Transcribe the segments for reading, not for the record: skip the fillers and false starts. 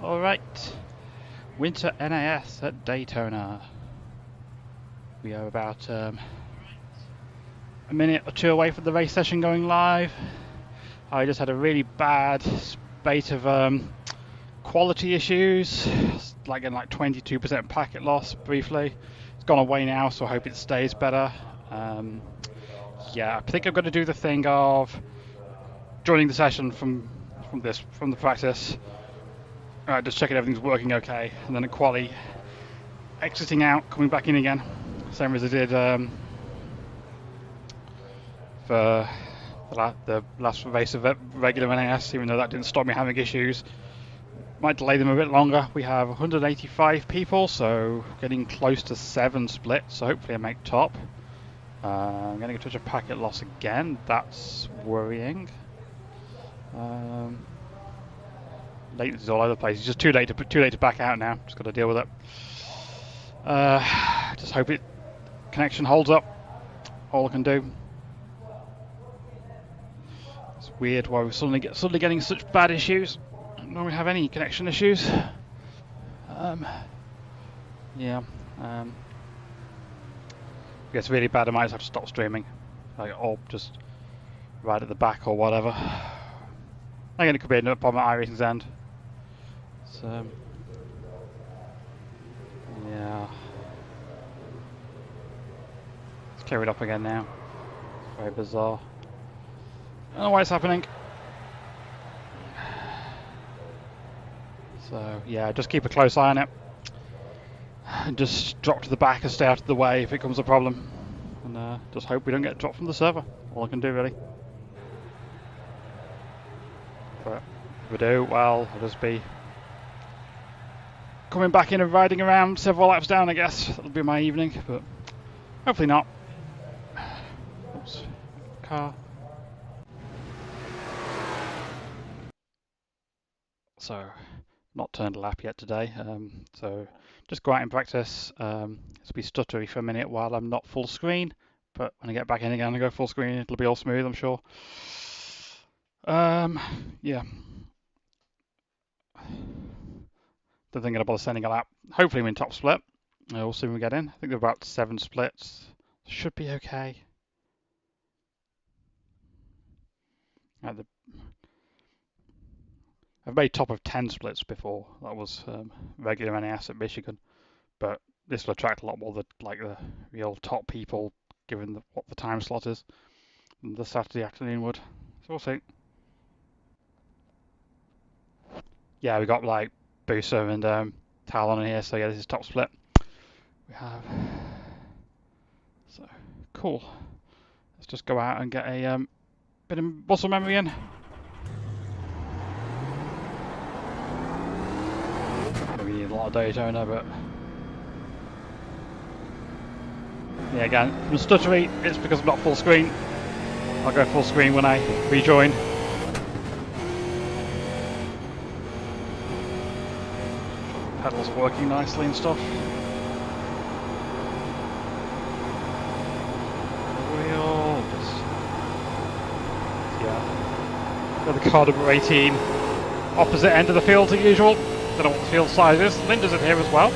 Alright, Winter NAS at Daytona. We are about a minute or two away from the race session going live. I just had a really bad spate of quality issues, like getting like 22% packet loss briefly. It's gone away now, so I hope it stays better. Yeah, I think I'm going to do the thing of joining the session from the practice. Just checking everything's working okay, and then at quali, exiting out, coming back in again, same as I did for the last race of regular NAS, even though that didn't stop me having issues. Might delay them a bit longer. We have 185 people, so getting close to 7 splits, so hopefully I make top. I'm getting a touch of packet loss again, that's worrying. Latency's all over the place. It's just too late to back out now. Just got to deal with it. Just hope connection holds up. All I can do. It's weird why we're suddenly getting such bad issues. I don't normally have any connection issues. Yeah. If it gets really bad, I might just have to stop streaming, or just right at the back or whatever. Again, it could be another problem at iRacing's end. So, yeah. Let's clear it up again now. It's very bizarre. I don't know why it's happening. So, yeah, just keep a close eye on it. And just drop to the back and stay out of the way if it becomes a problem. And just hope we don't get dropped from the server. All I can do, really. But if we do, well, I'll just be coming back in and riding around several laps down, I guess. That'll be my evening, but hopefully not. Oops. Car. So, not turned a lap yet today. So, just go out and practice. It'll be stuttery for a minute while I'm not full screen, but when I get back in again and go full screen, it'll be all smooth, I'm sure. Yeah. Don't think I'll bother sending a lap. Hopefully we in top split. We'll see when we get in. I think there are about 7 splits. Should be okay. I've made top of 10 splits before. That was regular NAS at Michigan. But this will attract a lot more the real top people, given what the time slot is. And the Saturday afternoon would. So we'll see. Yeah, we got like Booster and Talon in here, so yeah, this is top split. We have. So, cool. Let's just go out and get a bit of muscle memory in. We need a lot of Daytona, but yeah, again, from stuttery, it's because I'm not full screen. I'll go full screen when I rejoin. Pedals working nicely and stuff. Wheel, yeah. Got the car number 18, opposite end of the field as usual. Don't know what the field size is. Linda's in here as well.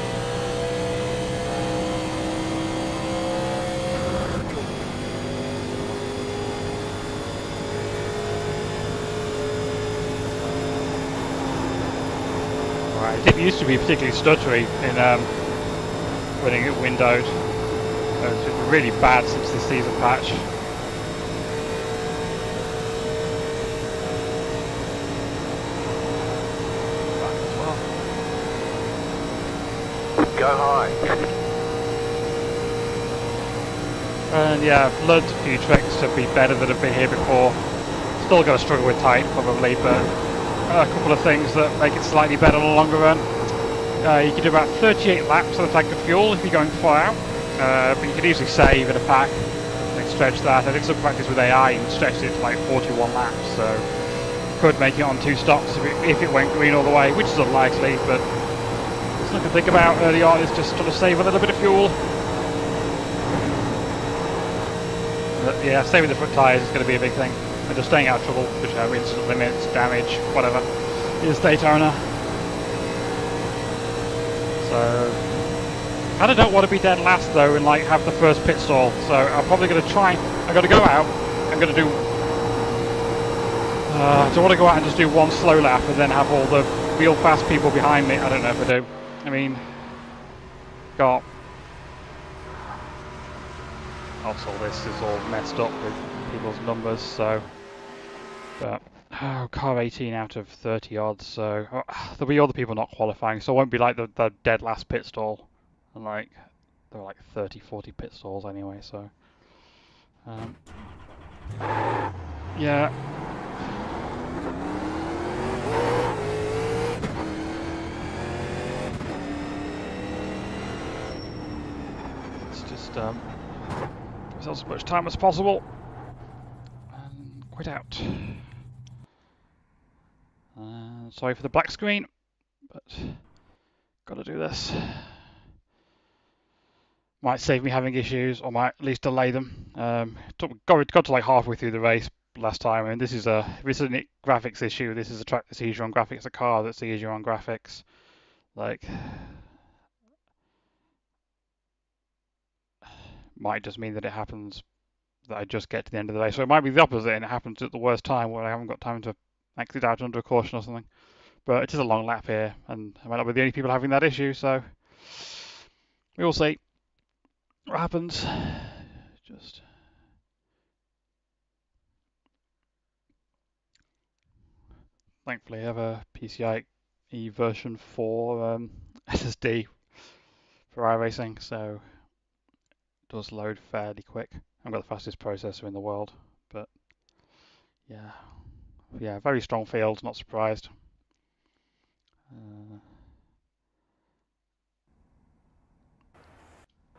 It didn't used to be particularly stuttery in running it windowed. It's been really bad since the season patch. Go high. And yeah, I've learned a few tricks to be better than I've been here before. Still going to struggle with tight probably, but a couple of things that make it slightly better in the longer run. You can do about 38 laps on a tank of fuel if you're going far out, but you can easily save in a pack and stretch that. I did some practice with AI and stretched it to like 41 laps, so could make it on 2 stops if it went green all the way, which is unlikely, but something to think about early on is just trying to save a little bit of fuel. But yeah, saving the front tyres is going to be a big thing. And just staying out of trouble, which have incident limits, damage, whatever, is Daytona. So I kind of don't want to be dead last though and like have the first pit stall. So I'm probably going to try. I'm going to go out. I'm going to do. Do I want to go out and just do one slow lap and then have all the real fast people behind me? I don't know if I do. I mean, got. Also, this is all messed up with people's numbers. So, but car 18 out of 30 odds. So there'll be other people not qualifying. So it won't be like the dead last pit stall. And like there are like 30, 40 pit stalls anyway. So. Yeah. Let's just give ourselves as much time as possible and quit out. Sorry for the black screen, but got to do this. Might save me having issues, or might at least delay them. Got to like halfway through the race last time, and this isn't a graphics issue. This is a track that's easier on graphics, a car that's easier on graphics. Like, might just mean that it happens that I just get to the end of the race. So it might be the opposite, and it happens at the worst time where I haven't got time to exit out under a caution or something. But it is a long lap here, and I might not be the only people having that issue, so we will see what happens. Just thankfully I have a PCIe version 4 SSD for iRacing, so it does load fairly quick. I've got the fastest processor in the world, but yeah, very strong field, not surprised.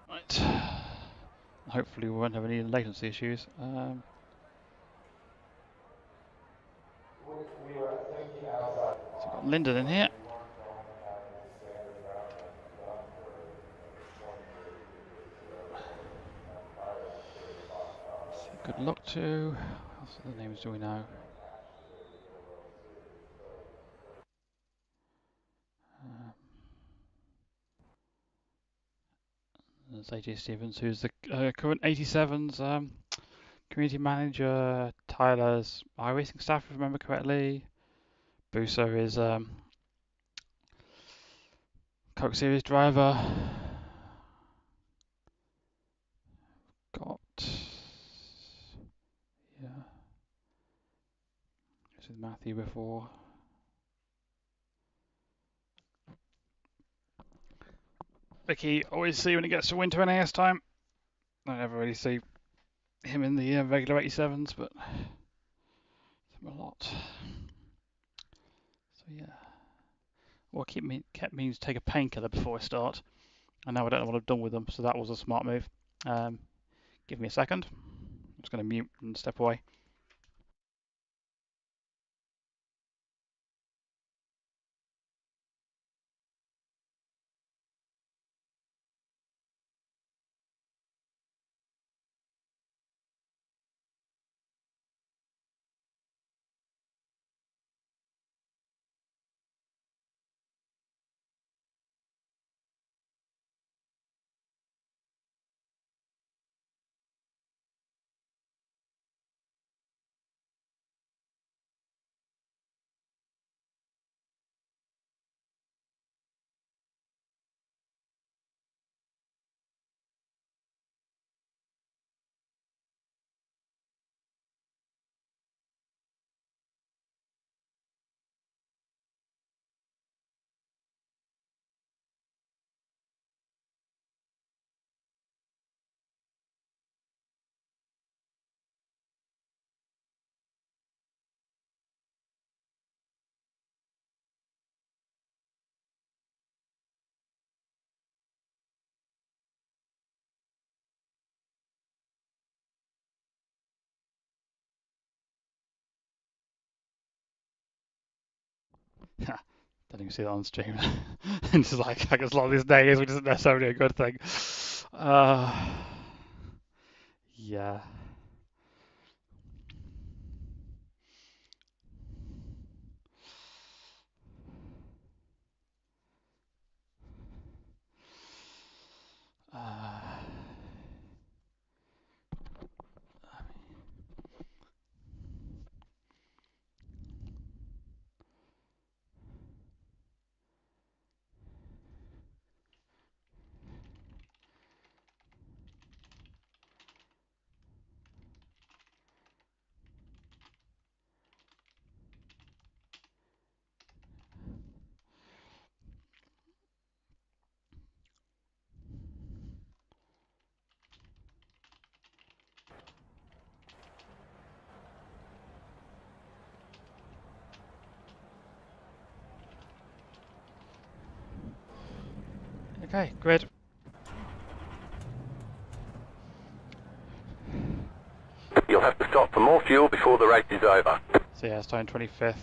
Right. Hopefully we won't have any latency issues. So we've got Lyndon in here. So good luck to. What's the names do we know? There's AJ Stevens, who's the current 87's community manager. Tyler's iRacing staff, if I remember correctly. Buso is Coke Series driver. Got this is Matthew before. Vicky, always see when it gets to winter NAS time. I never really see him in the regular 87s, but a lot. So yeah. Well, kept me to take a painkiller before I start. And now I don't know what I've done with them, so that was a smart move. Give me a second. I'm just going to mute and step away. Don't even see that on stream. And just like, I guess a lot of these days, which isn't necessarily a good thing. Yeah. Okay, grid. You'll have to stop for more fuel before the race is over. So yeah, starting 25th.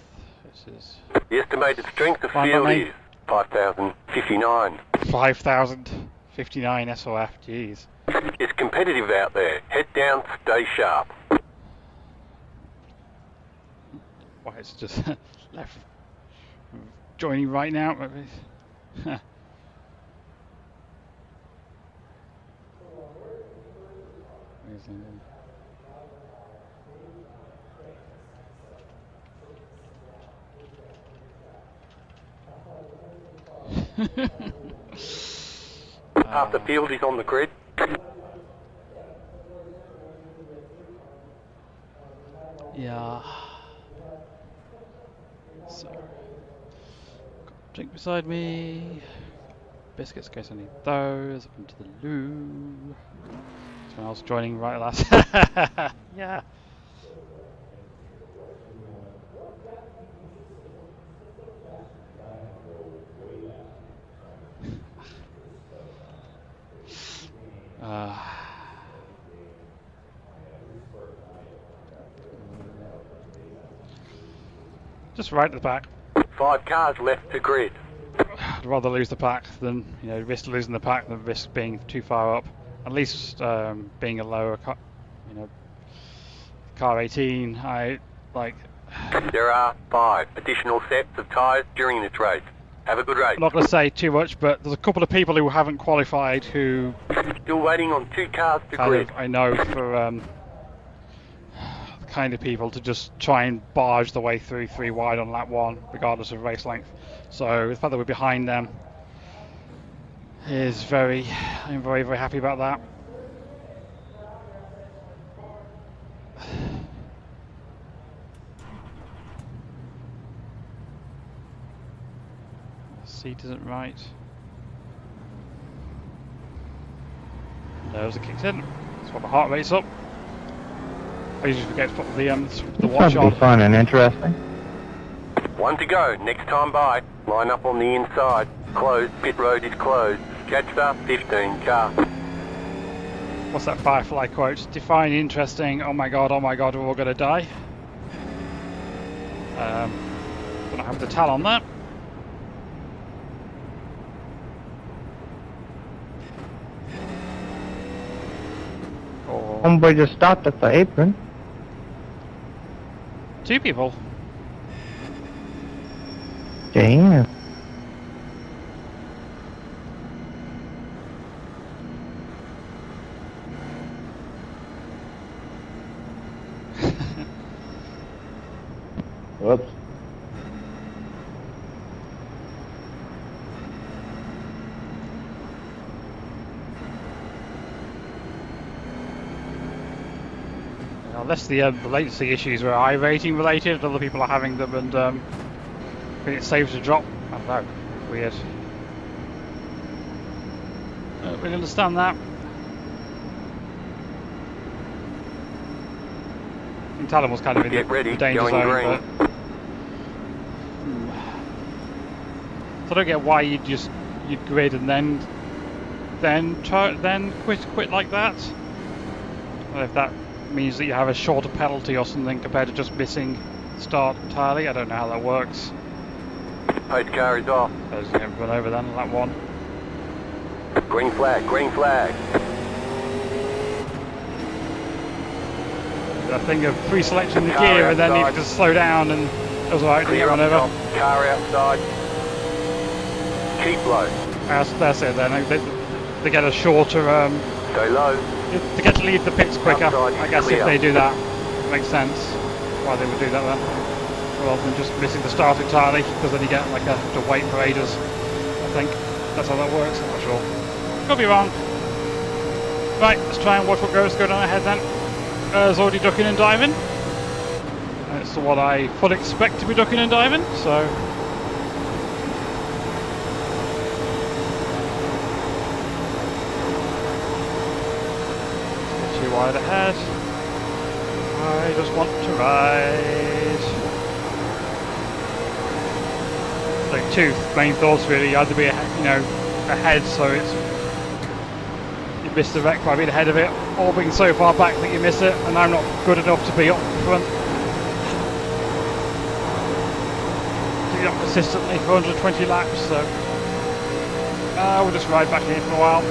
This is The estimated strength of Fine by field me. is 5,059. 5,059 SOF. Jeez. It's competitive out there. Head down, stay sharp. Why it's just left. Joining right now. Half the field is on the grid. Yeah. So, got a drink beside me. Biscuits in case I need those. Up into the loo. Someone else joining right last. Yeah. Just right at the back. 5 cars left to grid. I'd rather lose the pack than, you know, risk losing the pack than risk being too far up. At least being a lower car, you know, car 18. I like. There are 5 additional sets of tyres during this race. Have a good race. I'm not going to say too much, but there's a couple of people who haven't qualified who Still waiting on 2 cars to kind grid. of, I know for the kind of people to just try and barge the way through 3 wide on lap 1, regardless of race length. So the fact that we're behind them is I'm very, very happy about that. The seat isn't right. Those are kicked in. That's why the heart rate's up. I usually forget to put the watch That'd on. be fun and interesting. 1 to go. Next time by. Line up on the inside. Closed. Pit road is closed. Catch the 15 car. What's that Firefly quote? Define interesting. Oh my god, we're all gonna die. Don't have the tell on that. Or Homeboy just stopped at the apron. 2 people. Damn. Whoops. Unless the latency issues were iRacing related, other people are having them and I think it saves a drop. I don't know. Weird. I don't really understand that. I think Talon was kind of in Get ready, the danger going zone, green. but so I don't get why you'd grid and then quit like that. Or if that means that you have a shorter penalty or something compared to just missing the start entirely. I don't know how that works. Post car is off. There's everyone over then on that one. Green flag, green flag. That thing of pre-selecting the Car gear and then you outside. just slow down and it was alright, didn't Clear get up one over. top. Car outside. Keep low. That's it then. They get a shorter, Stay low. they get to leave the pits quicker. Outside is I guess clear. if they do that, it makes sense why they would do that then. Rather than just missing the start entirely, because then you get like to wait for ages. I think that's how that works. I'm not sure. Could be wrong. Right, let's try and watch what goes on ahead then. It's already ducking and diving. It's what I fully expect to be ducking and diving, so. Too wide ahead. I just want to ride. Like 2 main thoughts really, either be, ahead, so it's you miss the wreck by being ahead of it, or being so far back that you miss it, and I'm not good enough to be up front. Do that consistently for 120 laps, so we'll just ride back in for a while.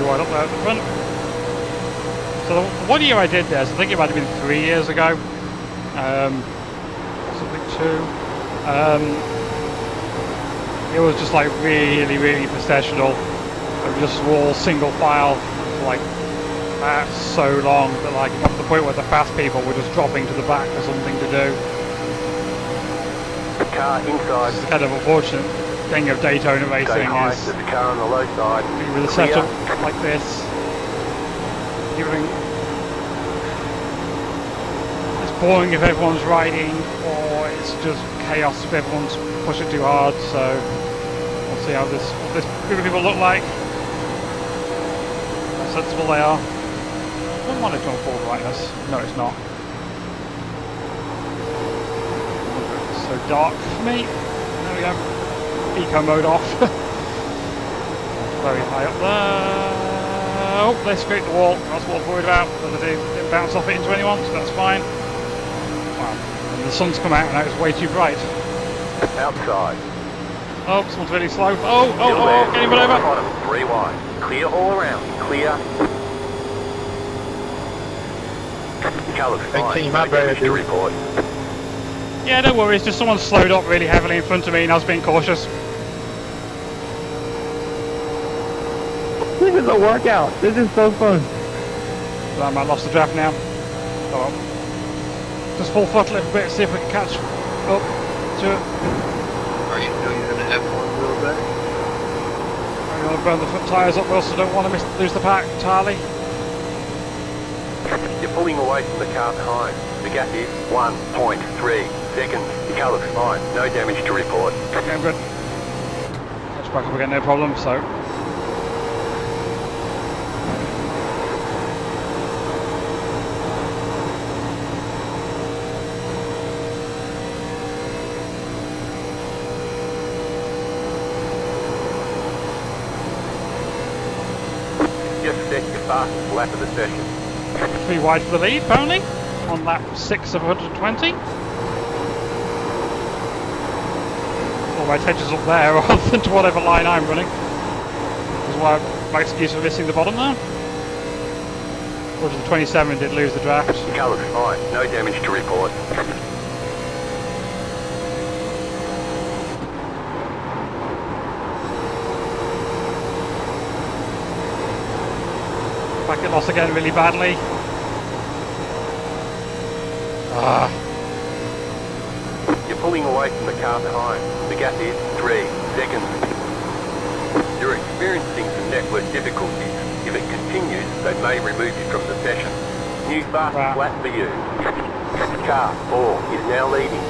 Right up there at the front. So the one year I did this, I think it might have been 3 years ago, possibly 2. It was just like really processional. It was just all single file for like so long that like it got to the point where the fast people were just dropping to the back for something to do. The car inside. It's kind of unfortunate thing of Daytona racing high, is there's a car on the low side. with a setup like this, it's boring if everyone's riding, or it's just chaos if everyone's pushing too hard. So we'll see how this group of people look like. How sensible they are. I don't want it to go full brightness. No, it's not. It's so dark for me. There we go. Eco mode off. Very high up there. Oh, they scraped the wall. That's what I was worried about. But they didn't bounce off it into anyone, so that's fine. Wow. And the sun's come out and now it's way too bright. Outside. Oh, someone's really slow. Oh, getting run over. Bottom, 3 wide. Clear all around. Clear. Colours fine. team up, No damage to dude. report. Yeah, don't worry. It's just someone slowed up really heavily in front of me and I was being cautious. This is a workout. This is so fun. So I might have lost the draft now. Oh well. Just full throttle it a bit, see if we can catch up to it. Are you doing an F1 real bit? I'm going to burn the front tyres up, we also don't want to lose the pack entirely. You're pulling away from the car behind. The gap is 1.3 seconds. Your colours fine. No damage to report. Okay, I'm good. Catch back up again, no problem, so. Just set your fastest lap of the session. 3 wide for the lead, apparently, on lap 6 of 120. All my attention's up there rather than to whatever line I'm running. That's why my excuse for missing the bottom there. 127 did lose the draft. Your colours fine. No damage to report. Packet loss again really badly. You're pulling away from the car behind. The gap is 3 seconds. You're experiencing some network difficulties. If it continues, they may remove you from the session. New fastest lap for you. Car 4 is now leading.